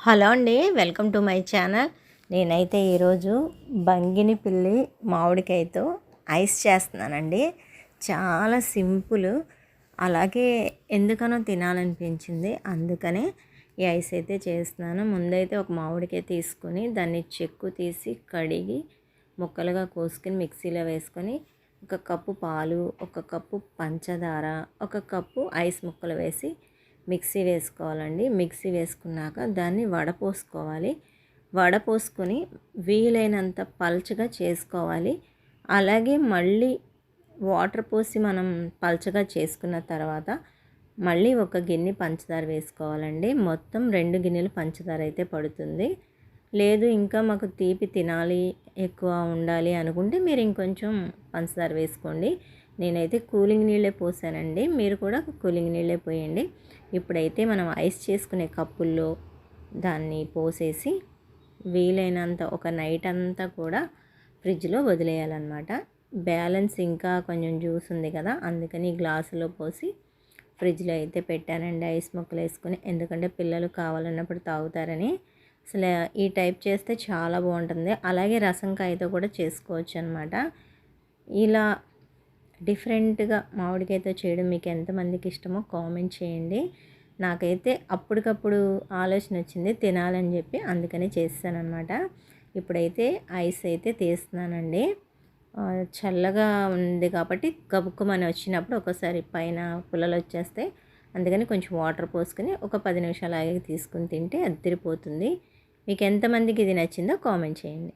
Hello అండి, welcome to my channel. నేనైతే ఈరోజు బంగినిపల్లి మామిడికాయతో ఐస్ చేస్తున్నానండి. చాలా సింపుల్, అలాగే ఎందుకనో తినాలనిపించింది, అందుకనే ఈ ఐస్ అయితే చేస్తున్నాను. ముందైతే ఒక మామిడికాయ తీసుకుని దాన్ని చెక్కు తీసి కడిగి ముక్కలుగా కోసుకొని మిక్సీలో వేసుకొని ఒక కప్పు పాలు, ఒక కప్పు పంచదార, ఒక కప్పు ఐస్ ముక్కలు వేసి మిక్సీ వేసుకోవాలండి. మిక్సీ వేసుకున్నాక దాన్ని వడపోసుకోవాలి. వడపోసుకొని వీలైనంత పల్చగా చేసుకోవాలి. అలాగే మళ్ళీ వాటర్ పోసి మనం పల్చగా చేసుకున్న తర్వాత మళ్ళీ ఒక గిన్నె పంచదార వేసుకోవాలండి. మొత్తం 2 గిన్నెలు పంచదార అయితే పడుతుంది. లేదు ఇంకా మాకు తీపి తినాలి, ఎక్కువ ఉండాలి అనుకుంటే మీరు ఇంకొంచెం పంచదార వేసుకోండి. నేనైతే కూలింగ్ నీళ్ళే పోసానండి, మీరు కూడా కూలింగ్ నీళ్ళే పోయండి. ఇప్పుడైతే మనం ఐస్ చేసుకునే కప్పుల్లో దాన్ని పోసేసి వీలైనంత ఒక నైట్ అంతా కూడా ఫ్రిడ్జ్లో వదిలేయాలన్నమాట. బ్యాలెన్స్ ఇంకా కొంచెం జ్యూస్ ఉంది కదా, అందుకని గ్లాసులో పోసి ఫ్రిడ్జ్లో అయితే పెట్టానండి ఐస్ ముక్కలు వేసుకుని. ఎందుకంటే పిల్లలు కావాలన్నప్పుడు తాగుతారని. అసలు ఈ టైప్ చేస్తే చాలా బాగుంటుంది. అలాగే రసంకాయతో కూడా చేసుకోవచ్చు అనమాట. ఇలా డిఫరెంట్గా మామిడికాయతో చేయడం మీకు ఎంతమందికి ఇష్టమో కామెంట్ చేయండి. నాకైతే అప్పటికప్పుడు ఆలోచన వచ్చింది తినాలని చెప్పి, అందుకని చేస్తానన్నమాట. ఇప్పుడైతే ఐస్ అయితే తీస్తున్నానండి. చల్లగా ఉంది కాబట్టి గబుక్కుమని వచ్చినప్పుడు ఒకసారి పైన పుల్లలు వచ్చేస్తాయి. అందుకని కొంచెం వాటర్ పోసుకొని ఒక 10 నిమిషాలు ఆగి తీసుకుని తింటే అదిరిపోతుంది. మీకు ఎంతమందికి ఇది నచ్చిందో కామెంట్ చేయండి.